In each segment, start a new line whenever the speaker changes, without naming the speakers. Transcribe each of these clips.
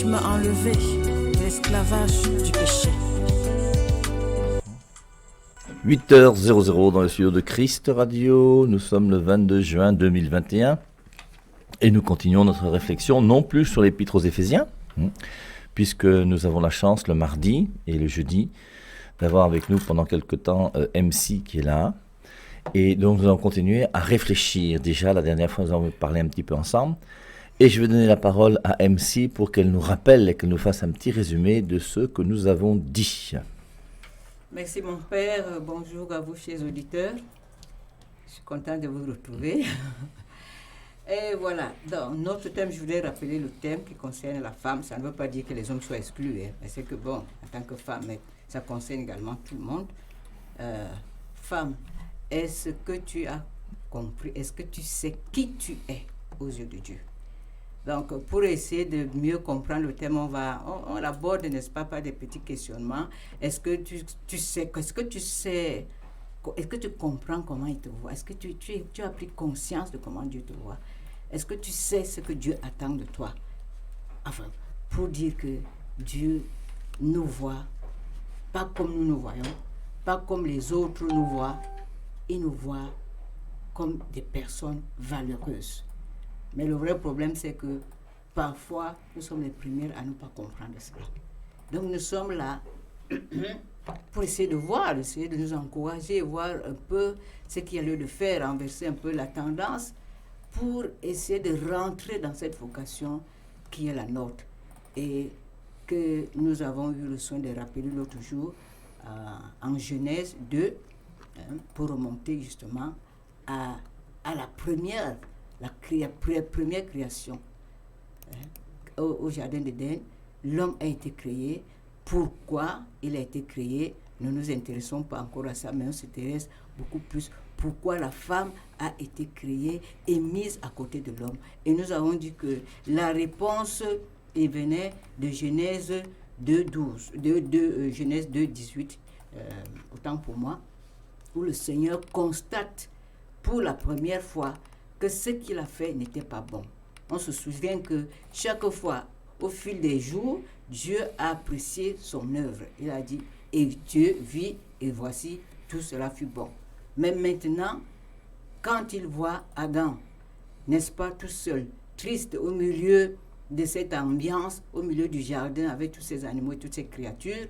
Tu m'as enlevé de l'esclavage du péché.
8h00 dans le studio de Christ Radio. Nous sommes le 22 juin 2021 et nous continuons notre réflexion non plus sur l'épître aux Éphésiens, puisque nous avons la chance le mardi et le jeudi d'avoir avec nous pendant quelque temps MC qui est là. Et donc nous allons continuer à réfléchir. Déjà, la dernière fois, nous avons parlé un petit peu ensemble. Et je vais donner la parole à MC pour qu'elle nous rappelle et qu'elle nous fasse un petit résumé de ce que nous avons dit.
Merci mon père. Bonjour à vous, chers auditeurs. Je suis contente de vous retrouver. Et voilà, dans notre thème, je voulais rappeler le thème qui concerne la femme. Ça ne veut pas dire que les hommes soient exclus, mais c'est que bon, en tant que femme, ça concerne également tout le monde. Femme, est-ce que tu as compris, est-ce que tu sais qui tu es aux yeux de Dieu? Donc, pour essayer de mieux comprendre le thème, on l'aborde, n'est-ce pas, par des petits questionnements. Est-ce que tu comprends comment il te voit? Est-ce que tu as pris conscience de comment Dieu te voit? Est-ce que tu sais ce que Dieu attend de toi? Enfin, pour dire que Dieu nous voit, pas comme nous nous voyons, pas comme les autres nous voient, il nous voit comme des personnes valeureuses. Mais le vrai problème, c'est que parfois, nous sommes les premiers à ne pas comprendre cela. Donc, nous sommes là pour essayer de voir, essayer de nous encourager, voir un peu ce qu'il y a lieu de faire, renverser un peu la tendance pour essayer de rentrer dans cette vocation qui est la nôtre et que nous avons eu le soin de rappeler l'autre jour en Genèse 2 pour remonter justement à la première création au Jardin d'Éden. L'homme a été créé. Pourquoi il a été créé? Nous ne nous intéressons pas encore à ça, mais on s'intéresse beaucoup plus. Pourquoi la femme a été créée et mise à côté de l'homme? Et nous avons dit que la réponse venait de Genèse 2.12, Genèse 2.18, autant pour moi, où le Seigneur constate pour la première fois que ce qu'il a fait n'était pas bon. On se souvient que chaque fois, au fil des jours, Dieu a apprécié son œuvre. Il a dit, et Dieu vit, et voici, tout cela fut bon. Mais maintenant, quand il voit Adam, n'est-ce pas, tout seul, triste au milieu de cette ambiance, au milieu du jardin avec tous ces animaux et toutes ces créatures,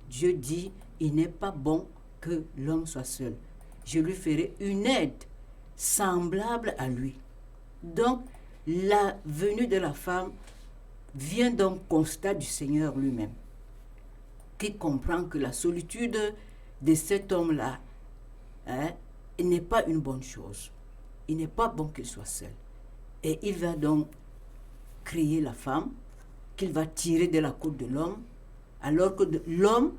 Dieu dit, il n'est pas bon que l'homme soit seul. Je lui ferai une aide semblable à lui. Donc, la venue de la femme vient d'un constat du Seigneur lui-même, qui comprend que la solitude de cet homme-là n'est pas une bonne chose. Il n'est pas bon qu'il soit seul. Et il va donc créer la femme, qu'il va tirer de la côte de l'homme, alors que l'homme,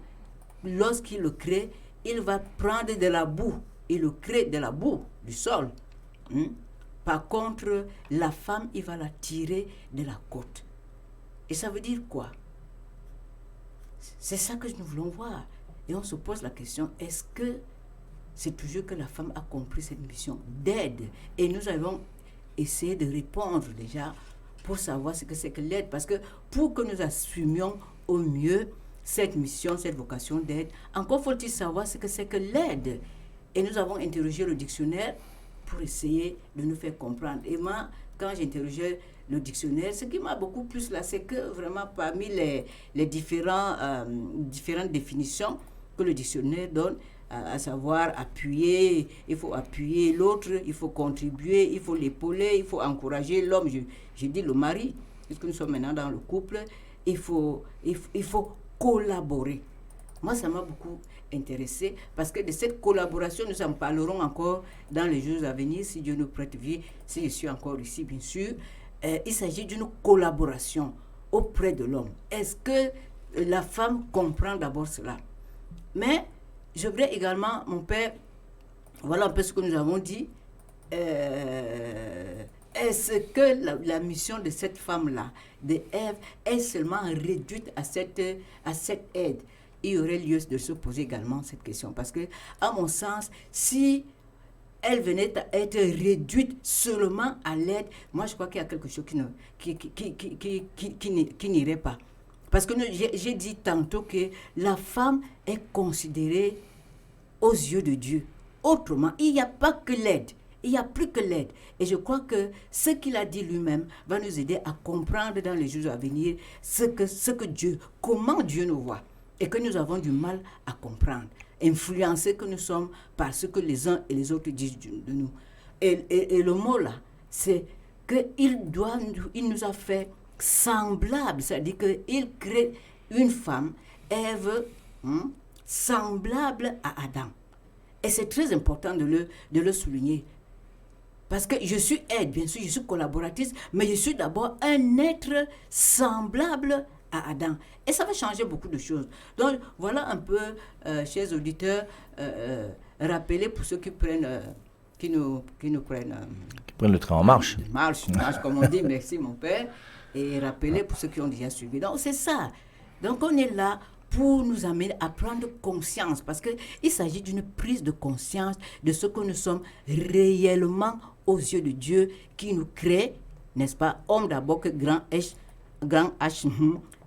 lorsqu'il le crée, il va prendre de la boue. Il le crée de la boue, du sol. Par contre, la femme, il va la tirer de la côte. Et ça veut dire quoi? C'est ça que nous voulons voir. Et on se pose la question, est-ce que c'est toujours que la femme a compris cette mission d'aide? Et nous avons essayé de répondre déjà pour savoir ce que c'est que l'aide. Parce que pour que nous assumions au mieux cette mission, cette vocation d'aide, encore faut-il savoir ce que c'est que l'aide. Et nous avons interrogé le dictionnaire pour essayer de nous faire comprendre. Et moi, quand j'interrogeais le dictionnaire, ce qui m'a beaucoup plus là, c'est que vraiment parmi les différentes définitions que le dictionnaire donne, à savoir appuyer, il faut appuyer l'autre, il faut contribuer, il faut l'épauler, il faut encourager l'homme, je dis le mari, puisque nous sommes maintenant dans le couple, il faut collaborer. Moi, ça m'a beaucoup intéressé parce que de cette collaboration, nous en parlerons encore dans les jours à venir, si Dieu nous prête vie, si je suis encore ici, bien sûr. Il s'agit d'une collaboration auprès de l'homme. Est-ce que la femme comprend d'abord cela? Mais je voudrais également, mon père, voilà un peu ce que nous avons dit. Est-ce que la mission de cette femme-là, de Ève, est seulement réduite à cette aide? Il y aurait lieu de se poser également cette question. Parce que, à mon sens, si elle venait à être réduite seulement à l'aide, moi je crois qu'il y a quelque chose qui n'irait pas. Parce que j'ai dit tantôt que la femme est considérée aux yeux de Dieu. Autrement, il n'y a pas que l'aide. Il n'y a plus que l'aide. Et je crois que ce qu'il a dit lui-même va nous aider à comprendre dans les jours à venir ce que Dieu, comment Dieu nous voit. Et que nous avons du mal à comprendre. Influencés que nous sommes par ce que les uns et les autres disent de nous. Et le mot là, c'est qu'il nous a fait semblable, c'est-à-dire qu'il crée une femme, Ève, semblable à Adam. Et c'est très important de le souligner. Parce que je suis aide, bien sûr, je suis collaboratrice, mais je suis d'abord un être semblable à Adam. Et ça va changer beaucoup de choses. Donc, voilà un peu, chers auditeurs, rappeler pour ceux qui prennent... qui nous prennent...
qui prennent le train en marche.
Marche, comme on dit, merci mon père. Et rappeler pour ceux qui ont déjà suivi. Donc, c'est ça. Donc, on est là pour nous amener à prendre conscience. Parce qu'il s'agit d'une prise de conscience de ce que nous sommes réellement aux yeux de Dieu qui nous crée, n'est-ce pas, homme d'abord que grand H,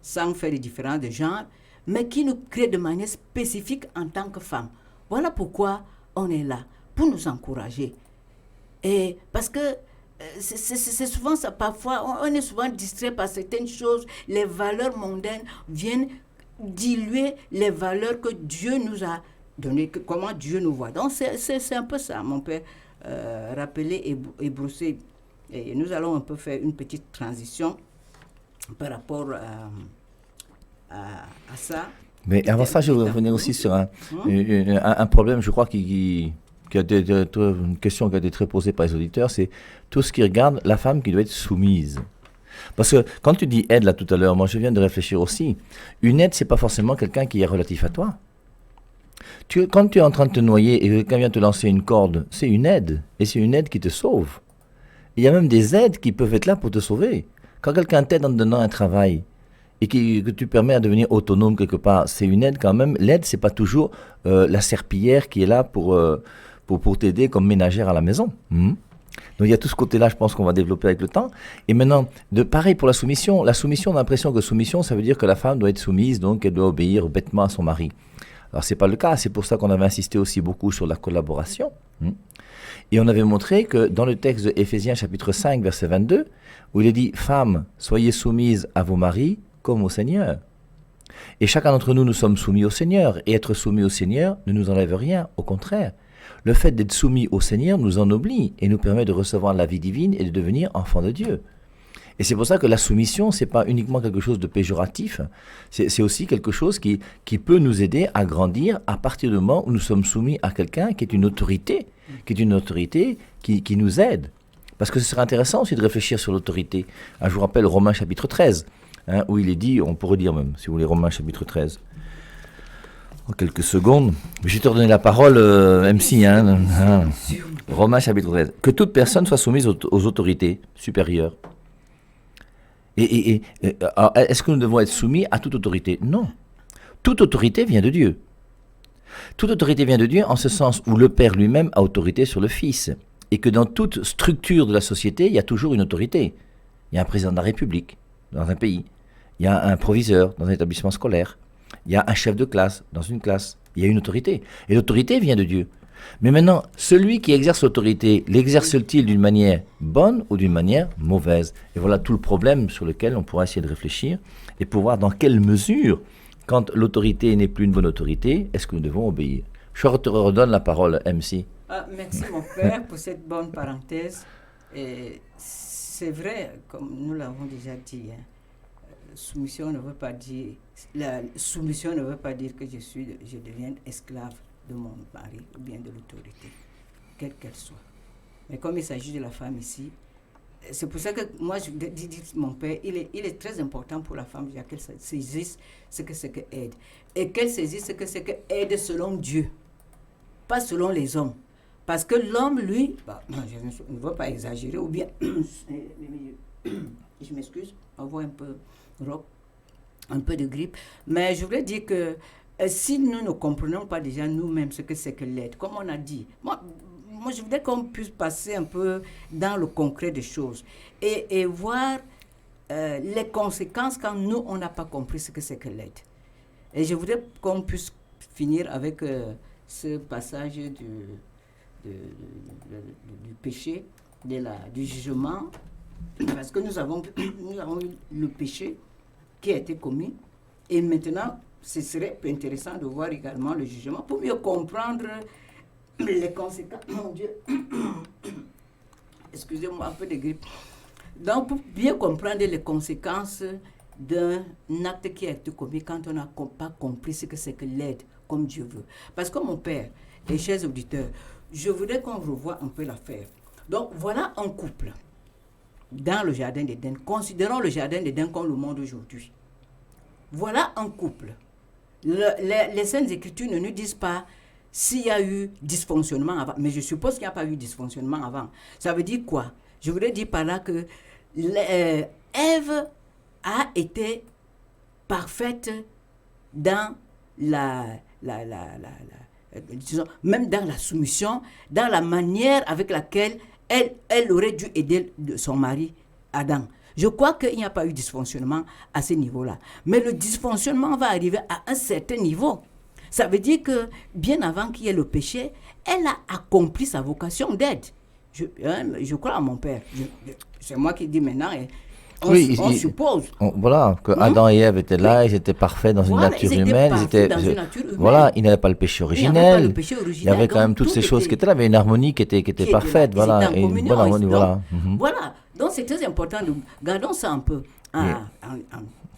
sans faire de différence de genre, mais qui nous crée de manière spécifique en tant que femme. Voilà pourquoi on est là, pour nous encourager. Et parce que c'est souvent ça, parfois, on est souvent distrait par certaines choses, les valeurs mondaines viennent diluer les valeurs que Dieu nous a données, comment Dieu nous voit. Donc c'est un peu ça, mon père, rappeler et brosser. Et nous allons un peu faire une petite transition par rapport à ça.
Mais avant ça, je voudrais revenir aussi sur un problème, je crois, qui a une question qui a été très posée par les auditeurs, c'est tout ce qui regarde la femme qui doit être soumise. Parce que quand tu dis aide là tout à l'heure, moi je viens de réfléchir aussi, une aide c'est pas forcément quelqu'un qui est relatif à toi. Quand tu es en train de te noyer et que quelqu'un vient te lancer une corde, c'est une aide, et c'est une aide qui te sauve. Il y a même des aides qui peuvent être là pour te sauver. Quand quelqu'un t'aide en te donnant un travail et que tu permets à devenir autonome quelque part, c'est une aide quand même. L'aide c'est pas toujours la serpillière qui est là pour t'aider comme ménagère à la maison. Donc il y a tout ce côté-là, je pense qu'on va développer avec le temps. Et maintenant, pareil pour la soumission. La soumission, on a l'impression que soumission, ça veut dire que la femme doit être soumise, donc elle doit obéir bêtement à son mari. Alors c'est pas le cas, c'est pour ça qu'on avait insisté aussi beaucoup sur la collaboration. Et on avait montré que dans le texte de Éphésiens chapitre 5, verset 22, où il est dit « Femmes, soyez soumises à vos maris comme au Seigneur ». Et chacun d'entre nous, nous sommes soumis au Seigneur. Et être soumis au Seigneur ne nous enlève rien, au contraire. Le fait d'être soumis au Seigneur nous ennoblit et nous permet de recevoir la vie divine et de devenir enfants de Dieu. Et c'est pour ça que la soumission, ce n'est pas uniquement quelque chose de péjoratif, c'est aussi quelque chose qui peut nous aider à grandir à partir du moment où nous sommes soumis à quelqu'un qui est une autorité, qui nous aide. Parce que ce serait intéressant aussi de réfléchir sur l'autorité. Je vous rappelle Romains chapitre 13, où il est dit, on pourrait dire même, si vous voulez, Romains chapitre 13, en quelques secondes. Je vais te redonner la parole, MC. Romains chapitre 13. Que toute personne soit soumise aux autorités supérieures. Alors, est-ce que nous devons être soumis à toute autorité? Non. Toute autorité vient de Dieu. Toute autorité vient de Dieu en ce sens où le Père lui-même a autorité sur le Fils. Et que dans toute structure de la société, il y a toujours une autorité. Il y a un président de la République dans un pays. Il y a un proviseur dans un établissement scolaire. Il y a un chef de classe dans une classe. Il y a une autorité. Et l'autorité vient de Dieu. Mais maintenant, celui qui exerce l'autorité, l'exerce-t-il d'une manière bonne ou d'une manière mauvaise? Et voilà tout le problème sur lequel on pourra essayer de réfléchir et pour voir dans quelle mesure, quand l'autorité n'est plus une bonne autorité, est-ce que nous devons obéir? Je te redonne la parole, MC.
Merci mon père pour cette bonne parenthèse. Et c'est vrai, comme nous l'avons déjà dit, soumission ne veut pas dire, la soumission ne veut pas dire que je deviens esclave de mon mari ou bien de l'autorité, quelle qu'elle soit. Mais comme il s'agit de la femme ici, c'est pour ça que moi je dis mon père, il est très important pour la femme qu'elle saisisse ce que c'est que aide. Et qu'elle saisisse ce que c'est que aide selon Dieu, pas selon les hommes. Parce que l'homme, lui, non, je ne veux pas exagérer, ou bien, je m'excuse, on voit un peu rock, un peu de grippe, mais je voulais dire que si nous ne comprenons pas déjà nous-mêmes ce que c'est que l'aide, comme on a dit, moi moi, je voudrais qu'on puisse passer un peu dans le concret des choses et voir les conséquences quand nous, on n'a pas compris ce que c'est que l'aide. Et je voudrais qu'on puisse finir avec ce passage du péché, du jugement, parce que nous avons eu le péché qui a été commis, et maintenant, ce serait intéressant de voir également le jugement pour mieux comprendre les conséquences. Mon Dieu, excusez-moi, un peu de grippe. Donc, pour bien comprendre les conséquences d'un acte qui a été commis quand on n'a pas compris ce que c'est que l'aide, comme Dieu veut. Parce que mon père et chers auditeurs, je voudrais qu'on revoie un peu l'affaire. Donc, voilà un couple dans le jardin d'Éden. Considérons le jardin d'Éden comme le monde aujourd'hui. Voilà un couple. Les Saintes Écritures ne nous disent pas s'il y a eu dysfonctionnement avant. Mais je suppose qu'il n'y a pas eu dysfonctionnement avant. Ça veut dire quoi? Je voudrais dire par là que Ève a été parfaite dans disons, même dans la soumission, dans la manière avec laquelle elle aurait dû aider son mari, Adam. Je crois qu'il n'y a pas eu de dysfonctionnement à ce niveau-là. Mais le dysfonctionnement va arriver à un certain niveau. Ça veut dire que, bien avant qu'il y ait le péché, elle a accompli sa vocation d'aide. Je crois à mon père. C'est moi qui dis maintenant. On suppose.
Voilà, que Adam et Ève étaient là, ils étaient parfaits dans une nature humaine. Voilà, ils n'avaient pas le péché originel. Il y avait quand même toutes ces choses qui étaient là. Il y avait une harmonie qui était parfaite. Voilà, et une bonne harmonie.
Voilà, donc c'est très important. Gardons ça un peu.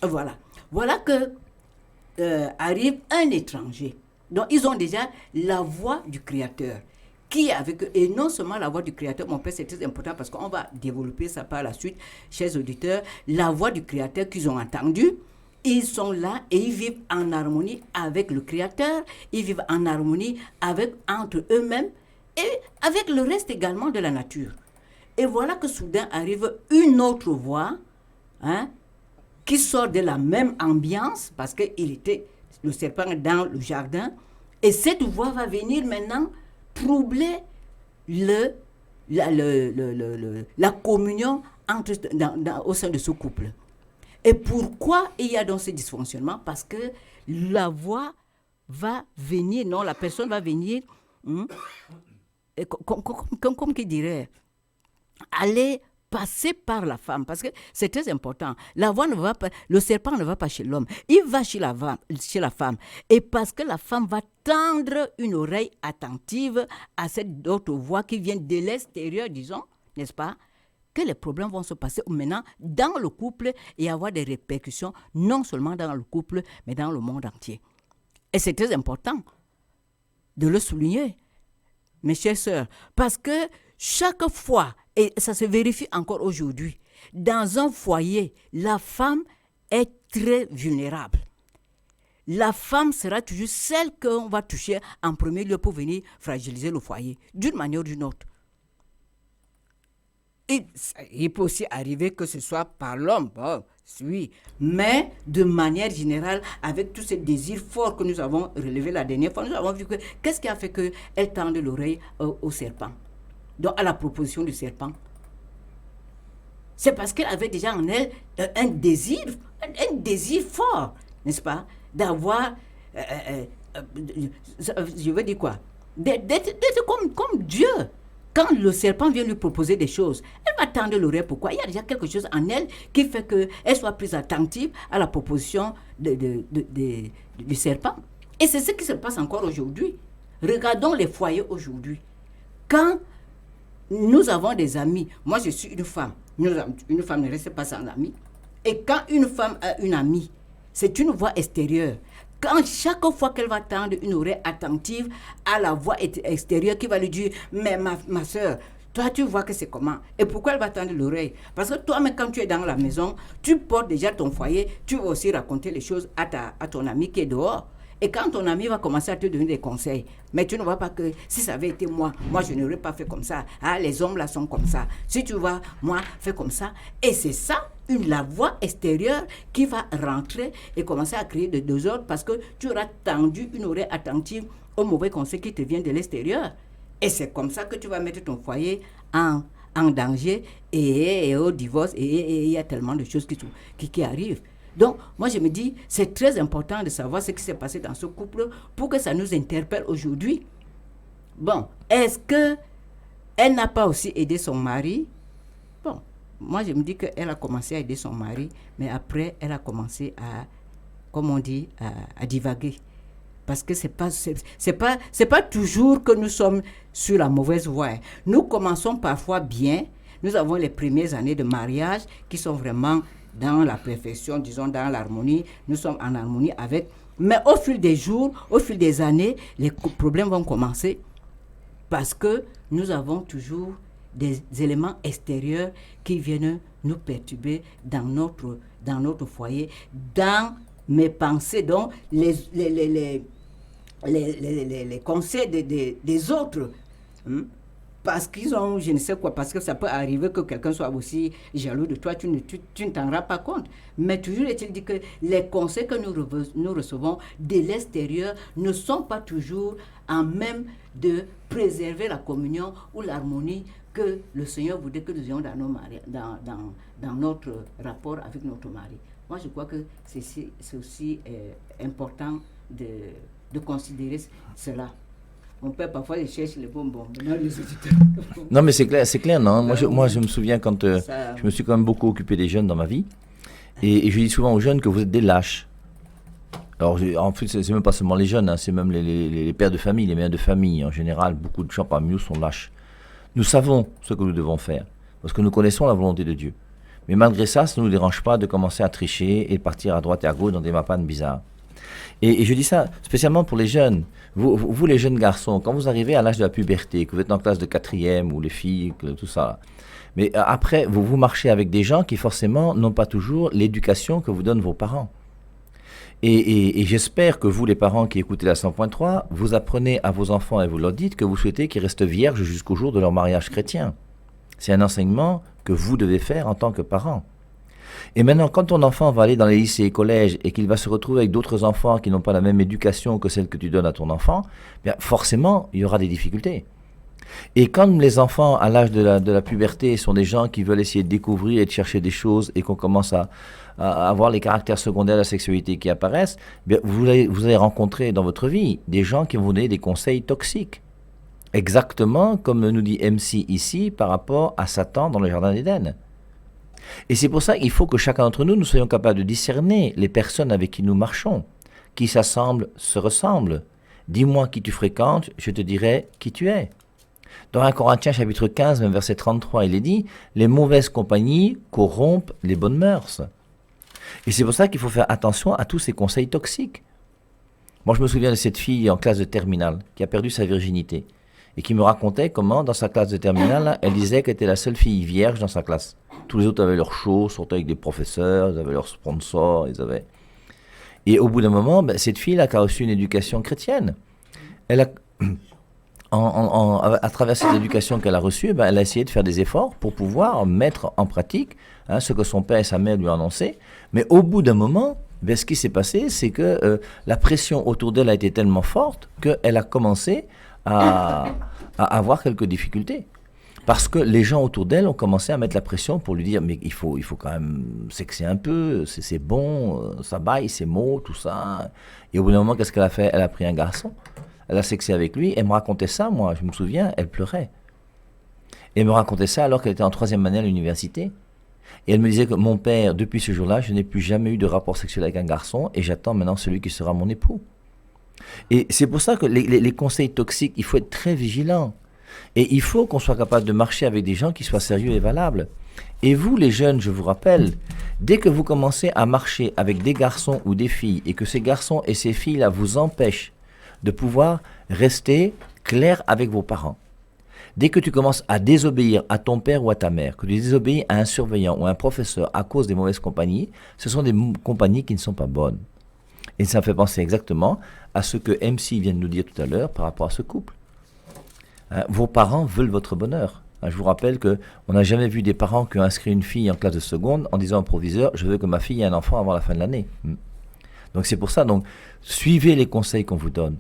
Voilà que arrive un étranger. Donc ils ont déjà la voix du Créateur qui est avec eux. Et non seulement la voix du Créateur, mon père, c'est très important parce qu'on va développer ça par la suite, chers auditeurs, la voix du Créateur qu'ils ont entendue. Ils sont là et ils vivent en harmonie avec le Créateur, ils vivent en harmonie entre eux-mêmes et avec le reste également de la nature. Et voilà que soudain arrive une autre voix, qui sort de la même ambiance, parce que le serpent dans le jardin, et cette voix va venir maintenant troubler la communion au sein de ce couple. Et pourquoi il y a donc ce dysfonctionnement? Parce que la voix va venir, la personne va venir, comme qui dirait, aller passer par la femme, parce que c'est très important. La voix ne va pas, le serpent ne va pas chez l'homme, il va chez la femme. Et parce que la femme va tendre une oreille attentive à cette autre voix qui vient de l'extérieur, disons, n'est-ce pas, que les problèmes vont se passer maintenant dans le couple et avoir des répercussions non seulement dans le couple, mais dans le monde entier. Et c'est très important de le souligner, mes chères sœurs, parce que chaque fois, et ça se vérifie encore aujourd'hui, dans un foyer, la femme est très vulnérable. La femme sera toujours celle qu'on va toucher en premier lieu pour venir fragiliser le foyer, d'une manière ou d'une autre. Il peut aussi arriver que ce soit par l'homme, oui, mais de manière générale, avec tous ces désirs forts que nous avons relevés la dernière fois, nous avons vu que qu'est-ce qui a fait qu'elle tende l'oreille au serpent, donc à la proposition du serpent. C'est parce qu'elle avait déjà en elle un désir fort, n'est-ce pas, d'avoir, je veux dire quoi, d'être comme Dieu. Quand le serpent vient lui proposer des choses, elle va tendre l'oreille. Pourquoi? Il y a déjà quelque chose en elle qui fait qu'elle soit prise attentive à la proposition du serpent. Et c'est ce qui se passe encore aujourd'hui. Regardons les foyers aujourd'hui. Quand nous avons des amis, moi je suis une femme, une femme ne reste pas sans amis. Et quand une femme a une amie, c'est une voix extérieure. Quand chaque fois qu'elle va tendre une oreille attentive à la voix extérieure qui va lui dire « Mais ma soeur, toi tu vois que c'est comment ?» Et pourquoi elle va tendre l'oreille? Parce que toi-même quand tu es dans la maison, tu portes déjà ton foyer, tu vas aussi raconter les choses à ton ami qui est dehors. Et quand ton ami va commencer à te donner des conseils, mais tu ne vois pas que si ça avait été moi je n'aurais pas fait comme ça. Ah, les hommes là sont comme ça. Si tu vois, moi, fais comme ça. Et c'est ça, la voix extérieure qui va rentrer et commencer à créer des désordres parce que tu auras tendu une oreille attentive au mauvais conseil qui te vient de l'extérieur. Et c'est comme ça que tu vas mettre ton foyer en danger et au divorce. Et il y a tellement de choses qui arrivent. Donc, moi, je me dis, c'est très important de savoir ce qui s'est passé dans ce couple pour que ça nous interpelle aujourd'hui. Bon, est-ce qu'elle n'a pas aussi aidé son mari? Bon, moi, je me dis qu'elle a commencé à aider son mari, mais après, elle a commencé comme on dit, à divaguer. Parce que c'est pas toujours que nous sommes sur la mauvaise voie. Nous commençons parfois bien. Nous avons les premières années de mariage qui sont vraiment dans la perfection, disons dans l'harmonie. Nous sommes en harmonie avec. Mais au fil des jours, au fil des années, les problèmes vont commencer parce que nous avons toujours des éléments extérieurs qui viennent nous perturber dans notre foyer, dans mes pensées, donc les conseils des autres. Parce qu'ils ont, je ne sais quoi, parce que ça peut arriver que quelqu'un soit aussi jaloux de toi, tu ne t'en rends pas compte. Mais toujours est-il dit que les conseils que nous recevons de l'extérieur ne sont pas toujours en même de préserver la communion ou l'harmonie que le Seigneur voudrait que nous ayons dans notre rapport avec notre mari. Moi, je crois que c'est aussi important de considérer cela. Mon père, parfois, il cherche les bonbons.
Non, mais c'est clair, non. Moi, je me souviens quand je me suis quand même beaucoup occupé des jeunes dans ma vie. Et je dis souvent aux jeunes que vous êtes des lâches. Alors, en fait, c'est même pas seulement les jeunes, hein, c'est même les pères de famille, les mères de famille. En général, beaucoup de gens parmi nous sont lâches. Nous savons ce que nous devons faire, parce que nous connaissons la volonté de Dieu. Mais malgré ça, ça ne nous dérange pas de commencer à tricher et de partir à droite et à gauche dans des mapanes bizarres. Et je dis ça spécialement pour les jeunes. Vous, les jeunes garçons, quand vous arrivez à l'âge de la puberté, que vous êtes en classe de 4e, ou les filles, tout ça, mais après, vous marchez avec des gens qui forcément n'ont pas toujours l'éducation que vous donnent vos parents. Et j'espère que vous, les parents qui écoutez la 100.3, vous apprenez à vos enfants et vous leur dites que vous souhaitez qu'ils restent vierges jusqu'au jour de leur mariage chrétien. C'est un enseignement que vous devez faire en tant que parents. Et maintenant, quand ton enfant va aller dans les lycées et collèges et qu'il va se retrouver avec d'autres enfants qui n'ont pas la même éducation que celle que tu donnes à ton enfant, bien forcément, il y aura des difficultés. Et quand les enfants, à l'âge de la puberté, sont des gens qui veulent essayer de découvrir et de chercher des choses et qu'on commence à avoir les caractères secondaires de la sexualité qui apparaissent, bien, vous allez rencontrer dans votre vie des gens qui vont vous donner des conseils toxiques. Exactement comme nous dit MC ici par rapport à Satan dans le jardin d'Éden. Et c'est pour ça qu'il faut que chacun d'entre nous, nous soyons capables de discerner les personnes avec qui nous marchons, qui s'assemblent, se ressemblent. Dis-moi qui tu fréquentes, je te dirai qui tu es. Dans 1 Corinthiens chapitre 15, même verset 33, il est dit « Les mauvaises compagnies corrompent les bonnes mœurs ». Et c'est pour ça qu'il faut faire attention à tous ces conseils toxiques. Moi, je me souviens de cette fille en classe de terminale qui a perdu sa virginité et qui me racontait comment, dans sa classe de terminale, elle disait qu'elle était la seule fille vierge dans sa classe. Tous les autres avaient leur show, sortaient avec des professeurs, ils avaient leurs sponsors, Et au bout d'un moment, cette fille-là qui a reçu une éducation chrétienne, elle a, à travers cette éducation qu'elle a reçue, elle a essayé de faire des efforts pour pouvoir mettre en pratique ce que son père et sa mère lui ont annoncé. Mais au bout d'un moment, ce qui s'est passé, c'est que la pression autour d'elle a été tellement forte qu'elle a commencé à avoir quelques difficultés. Parce que les gens autour d'elle ont commencé à mettre la pression pour lui dire « Mais il faut quand même sexer un peu, c'est bon, ça baille, c'est mots, tout ça. » Et au bout d'un moment, qu'est-ce qu'elle a fait? Elle a pris un garçon, elle a sexé avec lui, elle me racontait ça, moi, je me souviens, elle pleurait. Et elle me racontait ça alors qu'elle était en 3e année à l'université. Et elle me disait que mon père, depuis ce jour-là, je n'ai plus jamais eu de rapport sexuel avec un garçon et j'attends maintenant celui qui sera mon époux. Et c'est pour ça que les conseils toxiques, il faut être très vigilant. Et il faut qu'on soit capable de marcher avec des gens qui soient sérieux et valables. Et vous, les jeunes, je vous rappelle, dès que vous commencez à marcher avec des garçons ou des filles et que ces garçons et ces filles-là vous empêchent de pouvoir rester clair avec vos parents, dès que tu commences à désobéir à ton père ou à ta mère, que tu désobéis à un surveillant ou à un professeur à cause des mauvaises compagnies, ce sont des compagnies qui ne sont pas bonnes. Et ça me fait penser exactement à ce que MC vient de nous dire tout à l'heure par rapport à ce couple. Vos parents veulent votre bonheur. Je vous rappelle qu'on n'a jamais vu des parents qui ont inscrit une fille en classe de seconde en disant au proviseur « Je veux que ma fille ait un enfant avant la fin de l'année ». Donc c'est pour ça, suivez les conseils qu'on vous donne.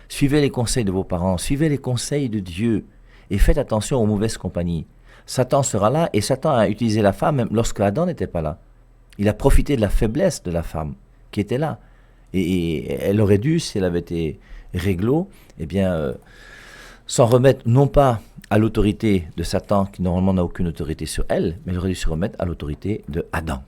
Suivez les conseils de vos parents, suivez les conseils de Dieu et faites attention aux mauvaises compagnies. Satan sera là et Satan a utilisé la femme même lorsque Adam n'était pas là. Il a profité de la faiblesse de la femme qui était là. Et elle aurait dû, si elle avait été réglo, eh bien, s'en remettre non pas à l'autorité de Satan, qui normalement n'a aucune autorité sur elle, mais elle aurait dû se remettre à l'autorité de Adam.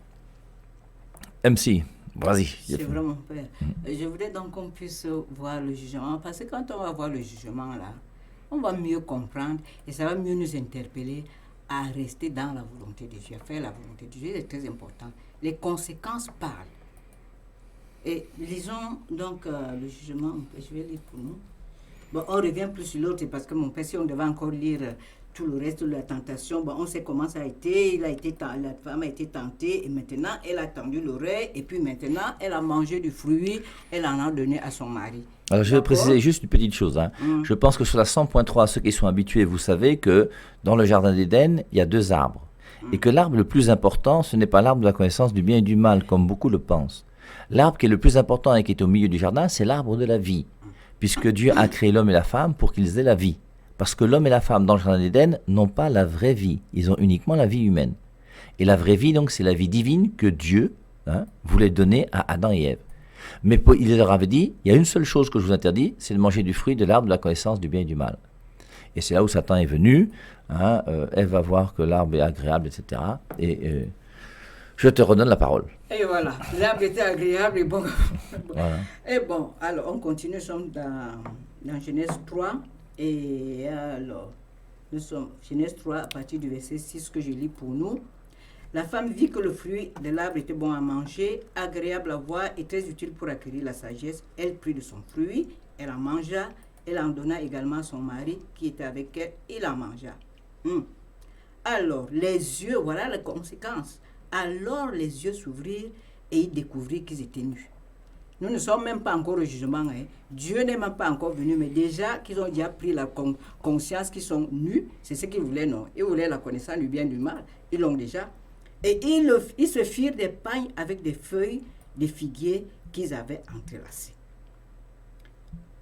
MC, vas-y.
C'est vraiment père. Je voudrais donc qu'on puisse voir le jugement, parce que quand on va voir le jugement là, on va mieux comprendre et ça va mieux nous interpeller à rester dans la volonté de Dieu, à faire la volonté de Dieu, c'est très important. Les conséquences parlent. Et lisons donc le jugement, je vais lire pour nous. Bon, on revient plus sur l'autre parce que mon père, si on devait encore lire tout le reste de la tentation, bon, on sait comment ça a été, la femme a été tentée et maintenant elle a tendu l'oreille et puis maintenant elle a mangé du fruit, elle en a donné à son mari.
Alors je vais préciser juste une petite chose. Je pense que sur la 100.3, ceux qui sont habitués, vous savez que dans le jardin d'Éden, il y a 2 arbres. Et que l'arbre le plus important, ce n'est pas l'arbre de la connaissance du bien et du mal, comme beaucoup le pensent. L'arbre qui est le plus important et qui est au milieu du jardin, c'est l'arbre de la vie. Puisque Dieu a créé l'homme et la femme pour qu'ils aient la vie. Parce que l'homme et la femme dans le jardin d'Éden n'ont pas la vraie vie. Ils ont uniquement la vie humaine. Et la vraie vie, donc, c'est la vie divine que Dieu voulait donner à Adam et Ève. Mais il leur avait dit, il y a une seule chose que je vous interdis, c'est de manger du fruit de l'arbre de la connaissance du bien et du mal. Et c'est là où Satan est venu. Ève va voir que l'arbre est agréable, etc. Et je te redonne la parole.
Et voilà, l'arbre était agréable et bon.
Voilà.
Et bon, alors on continue, nous sommes dans Genèse 3. Et alors, nous sommes Genèse 3 à partir du verset 6 que je lis pour nous. La femme vit que le fruit de l'arbre était bon à manger, agréable à voir et très utile pour acquérir la sagesse. Elle prit de son fruit, elle en mangea, elle en donna également à son mari qui était avec elle, il en mangea. Alors, les yeux, voilà les conséquences. Alors les yeux s'ouvrirent et ils découvrirent qu'ils étaient nus. Nous ne sommes même pas encore au jugement. Dieu n'est même pas encore venu, mais déjà qu'ils ont déjà pris la conscience qu'ils sont nus, c'est ce qu'ils voulaient, non? Ils voulaient la connaissance du bien et du mal. Ils l'ont déjà. Et ils se firent des pagnes avec des feuilles de figuier qu'ils avaient entrelacées.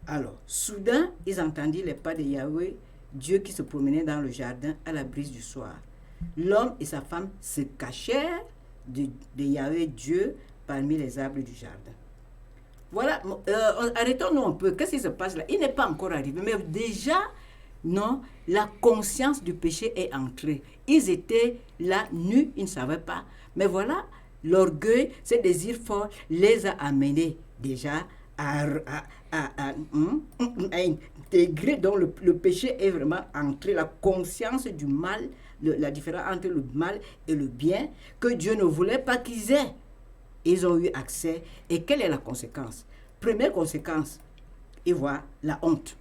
Alors, soudain, ils entendirent les pas de Yahweh, Dieu qui se promenait dans le jardin à la brise du soir. L'homme et sa femme se cachèrent de Yahweh Dieu parmi les arbres du jardin. Voilà, arrêtons-nous un peu. Qu'est-ce qui se passe là? Il n'est pas encore arrivé, mais déjà, non, la conscience du péché est entrée. Ils étaient là, nus, ils ne savaient pas. Mais voilà, l'orgueil, ce désir fort, les a amenés déjà à intégrer. Donc le péché est vraiment entré, la conscience du mal, la différence entre le mal et le bien, que Dieu ne voulait pas qu'ils aient. Ils ont eu accès. Et quelle est la conséquence? Première conséquence, ils voient la honte.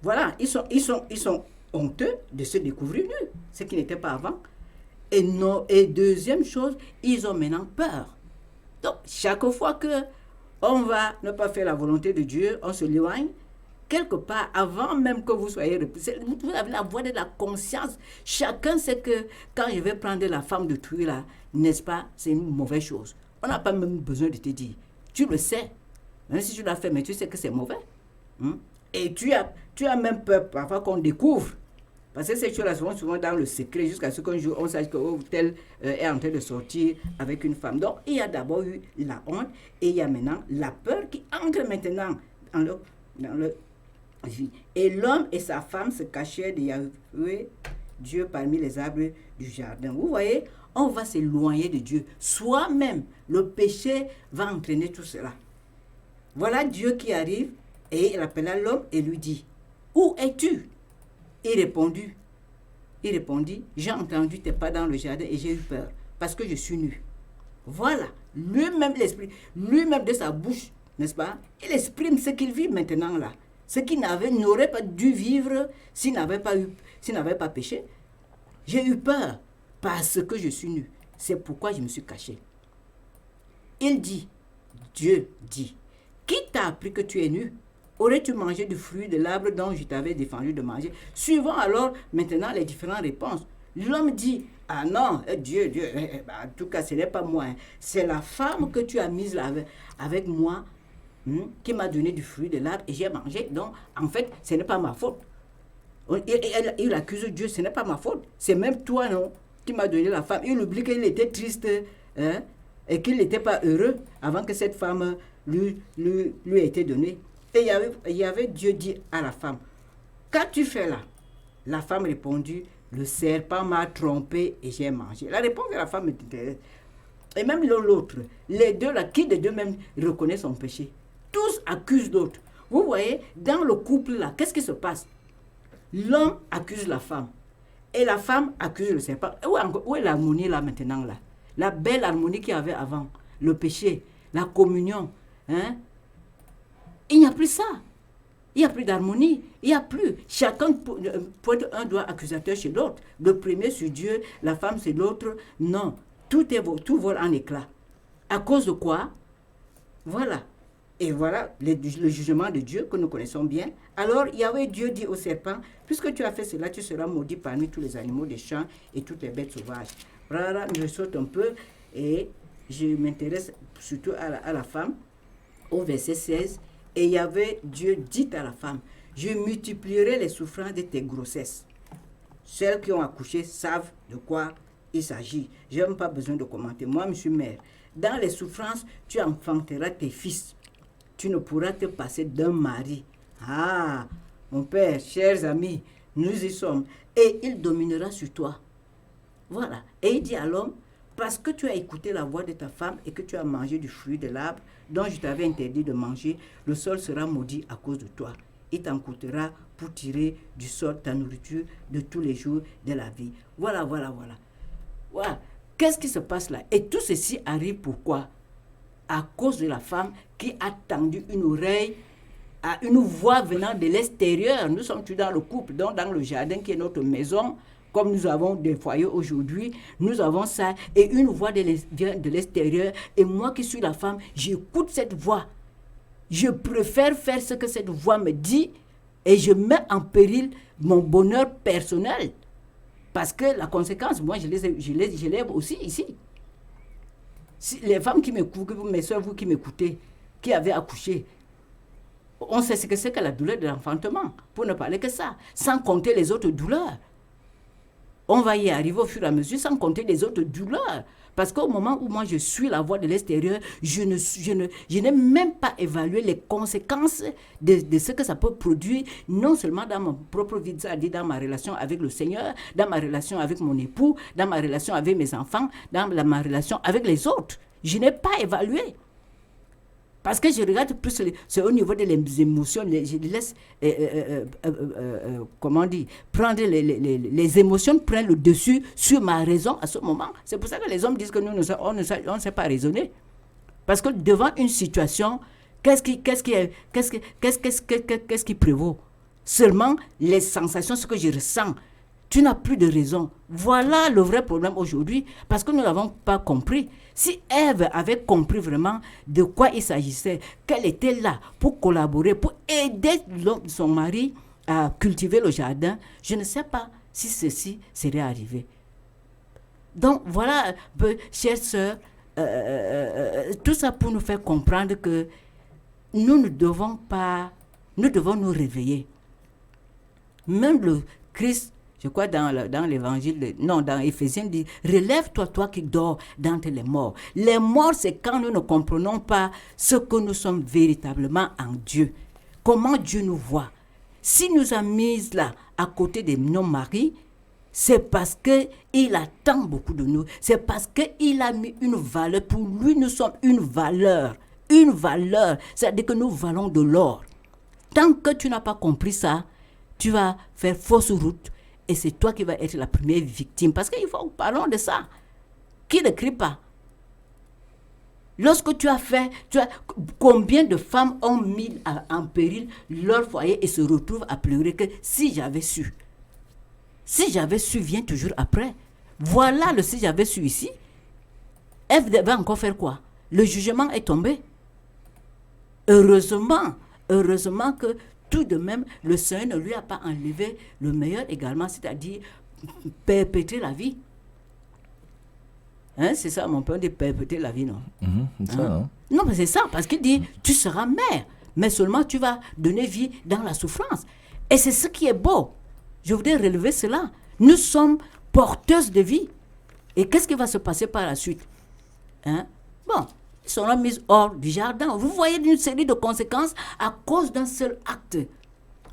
Voilà, ils sont honteux de se découvrir nus, ce qui n'était pas avant. Et deuxième chose, ils ont maintenant peur. Donc, chaque fois que on va ne pas faire la volonté de Dieu, on se l'éloigne, quelque part, avant même que vous soyez repoussé, vous avez la voix de la conscience. Chacun sait que quand je vais prendre la femme de truie là, n'est-ce pas, c'est une mauvaise chose. On n'a pas même besoin de te dire. Tu le sais. Même si tu l'as fait, mais tu sais que c'est mauvais. Et tu as même peur parfois qu'on découvre. Parce que ces choses-là sont souvent dans le secret jusqu'à ce qu'un jour on sache que tel est en train de sortir avec une femme. Donc il y a d'abord eu la honte et il y a maintenant la peur qui entre maintenant dans leur vie. Et l'homme et sa femme se cachaient de Yahweh, Dieu parmi les arbres du jardin. Vous voyez, on va s'éloigner de Dieu. Soi-même, le péché va entraîner tout cela. Voilà Dieu qui arrive et il appela l'homme et lui dit, « Où es-tu » Il répondit, j'ai entendu tes pas dans le jardin et j'ai eu peur parce que je suis nu. Voilà, lui-même l'esprit, lui-même de sa bouche, n'est-ce pas? Il exprime ce qu'il vit maintenant là. Ce qu'il n'aurait pas dû vivre s'il n'avait pas péché. J'ai eu peur parce que je suis nu. C'est pourquoi je me suis caché. Il dit, Dieu dit, qui t'a appris que tu es nu? Aurais-tu mangé du fruit de l'arbre dont je t'avais défendu de manger? Suivant alors maintenant les différentes réponses. L'homme dit, ah non, Dieu, en tout cas ce n'est pas moi, c'est la femme que tu as mise là avec moi, qui m'a donné du fruit de l'arbre et j'ai mangé. Donc, en fait, ce n'est pas ma faute. Il accuse Dieu, ce n'est pas ma faute. C'est même toi, non, qui m'as donné la femme. Il oublie qu'il était triste et qu'il n'était pas heureux avant que cette femme lui ait été donnée. Et il y avait Dieu dit à la femme, qu'as-tu fait là? La femme répondit, le serpent m'a trompé et j'ai mangé. La réponse de la femme m'intéresse. Et même l'autre, les deux là, qui des deux même reconnaît son péché? Tous accusent l'autre. Vous voyez, dans le couple là, qu'est-ce qui se passe? L'homme accuse la femme et la femme accuse le serpent. Où est l'harmonie là maintenant là? La belle harmonie qu'il y avait avant, le péché, la communion. Il n'y a plus ça. Il n'y a plus d'harmonie. Il n'y a plus. Chacun pointe un doigt accusateur chez l'autre. Le premier sur Dieu, la femme c'est l'autre. Non. Tout vole en éclats. À cause de quoi? Voilà. Et voilà le jugement de Dieu que nous connaissons bien. Alors, Dieu dit au serpent, puisque tu as fait cela, tu seras maudit parmi tous les animaux des champs et toutes les bêtes sauvages. Voilà, je saute un peu et je m'intéresse surtout à la femme. Au verset 16, et Dieu dit à la femme, je multiplierai les souffrances de tes grossesses. Celles qui ont accouché savent de quoi il s'agit. Je n'ai même pas besoin de commenter. Moi, je suis mère. Dans les souffrances, tu enfanteras tes fils. Tu ne pourras te passer d'un mari. Ah, mon père, chers amis, nous y sommes. Et il dominera sur toi. Voilà. Et il dit à l'homme, parce que tu as écouté la voix de ta femme et que tu as mangé du fruit de l'arbre dont je t'avais interdit de manger, le sol sera maudit à cause de toi. Il t'en coûtera pour tirer du sol ta nourriture de tous les jours de la vie. Voilà. Voilà. Qu'est-ce qui se passe là? Et tout ceci arrive pourquoi? À cause de la femme qui a tendu une oreille à une voix venant de l'extérieur. Nous sommes tous dans le couple, donc dans le jardin qui est notre maison, comme nous avons des foyers aujourd'hui, nous avons ça, et une voix vient de l'extérieur, et moi qui suis la femme, j'écoute cette voix. Je préfère faire ce que cette voix me dit, et je mets en péril mon bonheur personnel. Parce que la conséquence, moi, je l'ai aussi ici. Si les femmes qui m'écoutent, mes soeurs, vous qui m'écoutez, qui avez accouché, on sait ce que c'est que la douleur de l'enfantement, pour ne parler que ça, sans compter les autres douleurs. On va y arriver au fur et à mesure, sans compter les autres douleurs. Parce qu'au moment où moi je suis la voix de l'extérieur, je n'ai même pas évalué les conséquences de ce que ça peut produire, non seulement dans mon propre vie, c'est-à-dire dans ma relation avec le Seigneur, dans ma relation avec mon époux, dans ma relation avec mes enfants, dans ma relation avec les autres. Je n'ai pas évalué. Parce que je regarde plus, c'est au niveau des émotions, je laisse, prendre les émotions prennent le dessus sur ma raison à ce moment. C'est pour ça que les hommes disent que nous, on ne sait pas raisonner. Parce que devant une situation, qu'est-ce qui prévaut? Seulement les sensations, ce que je ressens. Tu n'as plus de raison. Voilà le vrai problème aujourd'hui, parce que nous n'avons pas compris. Si Ève avait compris vraiment de quoi il s'agissait, qu'elle était là pour collaborer, pour aider son mari à cultiver le jardin, je ne sais pas si ceci serait arrivé. Donc voilà, chères sœurs, tout ça pour nous faire comprendre que nous devons nous réveiller. Même le Christ, je crois dans l'évangile, dans Éphésiens, dit, relève-toi, toi qui dors d'entre les morts. Les morts, c'est quand nous ne comprenons pas ce que nous sommes véritablement en Dieu. Comment Dieu nous voit. S'il nous a mis là, à côté de nos maris, c'est parce qu'il attend beaucoup de nous. C'est parce qu'il a mis une valeur. Pour lui, nous sommes une valeur. Une valeur. C'est-à-dire que nous valons de l'or. Tant que tu n'as pas compris ça, tu vas faire fausse route. Et c'est toi qui vas être la première victime. Parce qu'il faut, parlons de ça. Qui ne crie pas? Lorsque combien de femmes ont mis en péril leur foyer et se retrouvent à pleurer que si j'avais su. Si j'avais su vient toujours après. Voilà le si j'avais su ici. Ève va encore faire quoi? Le jugement est tombé. Heureusement que tout de même, le Seigneur ne lui a pas enlevé le meilleur également, c'est-à-dire perpétrer la vie. Hein, c'est ça, mon père dit perpétuer la vie, non?
C'est ça, hein.
Non, mais c'est ça, parce qu'il dit, tu seras mère, mais seulement tu vas donner vie dans la souffrance. Et c'est ce qui est beau. Je voudrais relever cela. Nous sommes porteuses de vie. Et qu'est-ce qui va se passer par la suite? Hein? Bon, ils seront mis hors du jardin. Vous voyez une série de conséquences à cause d'un seul acte.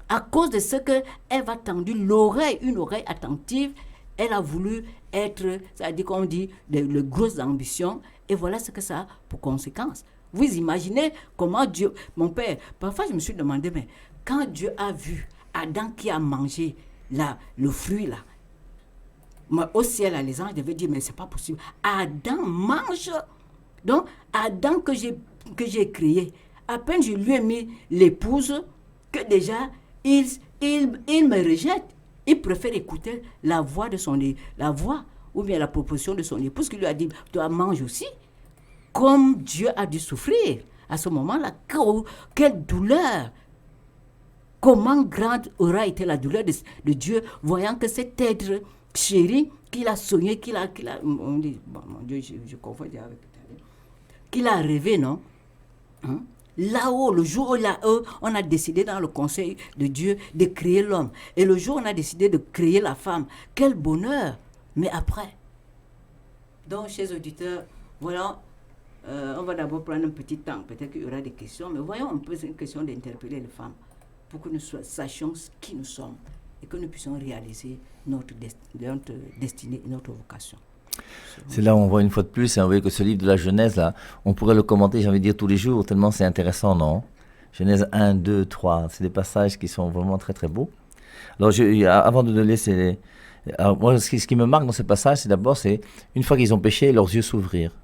À cause de ce qu'elle va tendre l'oreille, une oreille attentive. Elle a voulu être, c'est-à-dire qu'on dit, de grosses ambitions. Et voilà ce que ça a pour conséquence. Vous imaginez comment Dieu... Mon père, parfois je me suis demandé, mais quand Dieu a vu Adam qui a mangé le fruit là, moi, au ciel, les anges devaient dire, mais c'est pas possible. Adam mange. Donc, Adam que j'ai créé, à peine je lui ai mis l'épouse, que déjà, il me rejette. Il préfère écouter la voix ou bien la proposition de son épouse qui lui a dit, toi mange aussi. Comme Dieu a dû souffrir à ce moment-là, quelle douleur! Comment grande aura été la douleur de Dieu, voyant que cet être chéri qu'il a soigné, on dit, bon, mon Dieu, je confonds avec qu'il a rêvé, non? Hein? Là-haut, le jour où on a décidé dans le conseil de Dieu de créer l'homme, et le jour où on a décidé de créer la femme, quel bonheur! Mais après, donc, chers auditeurs, voilà, on va d'abord prendre un petit temps, peut-être qu'il y aura des questions, mais voyons un peu, c'est une question d'interpeller les femmes, pour que nous sachions qui nous sommes, et que nous puissions réaliser notre destinée et notre vocation.
C'est là où on voit une fois de plus, et on voit que ce livre de la Genèse, là, on pourrait le commenter, j'ai envie de dire, tous les jours, tellement c'est intéressant, non? Genèse 1, 2, 3, c'est des passages qui sont vraiment très très beaux. Alors, avant de laisser... Alors, moi, ce qui me marque dans ce passage, c'est d'abord, c'est une fois qu'ils ont péché, leurs yeux s'ouvrirent.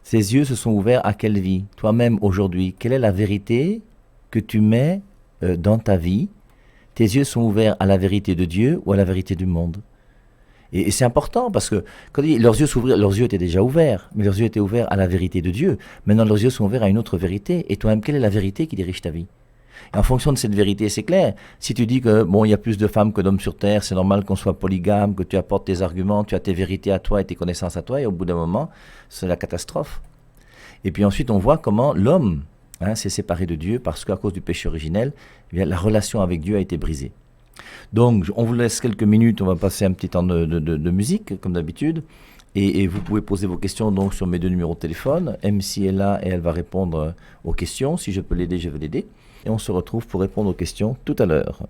Ces yeux se sont ouverts à quelle vie? Toi-même, aujourd'hui, quelle est la vérité que tu mets dans ta vie? Tes yeux sont ouverts à la vérité de Dieu ou à la vérité du monde? Et c'est important parce que quand leurs yeux s'ouvrirent, leurs yeux étaient déjà ouverts, mais leurs yeux étaient ouverts à la vérité de Dieu. Maintenant, leurs yeux sont ouverts à une autre vérité. Et toi-même, quelle est la vérité qui dirige ta vie? Et en fonction de cette vérité, c'est clair. Si tu dis que bon, il y a plus de femmes que d'hommes sur terre, c'est normal qu'on soit polygame, que tu apportes tes arguments, tu as tes vérités à toi et tes connaissances à toi, et au bout d'un moment, c'est la catastrophe. Et puis ensuite, on voit comment l'homme s'est séparé de Dieu parce qu'à cause du péché originel, eh bien, la relation avec Dieu a été brisée. Donc, on vous laisse quelques minutes, on va passer un petit temps de musique, comme d'habitude. Et vous pouvez poser vos questions donc sur mes 2 numéros de téléphone. MC est là et elle va répondre aux questions. Si je peux l'aider, je vais l'aider. Et on se retrouve pour répondre aux questions tout à l'heure.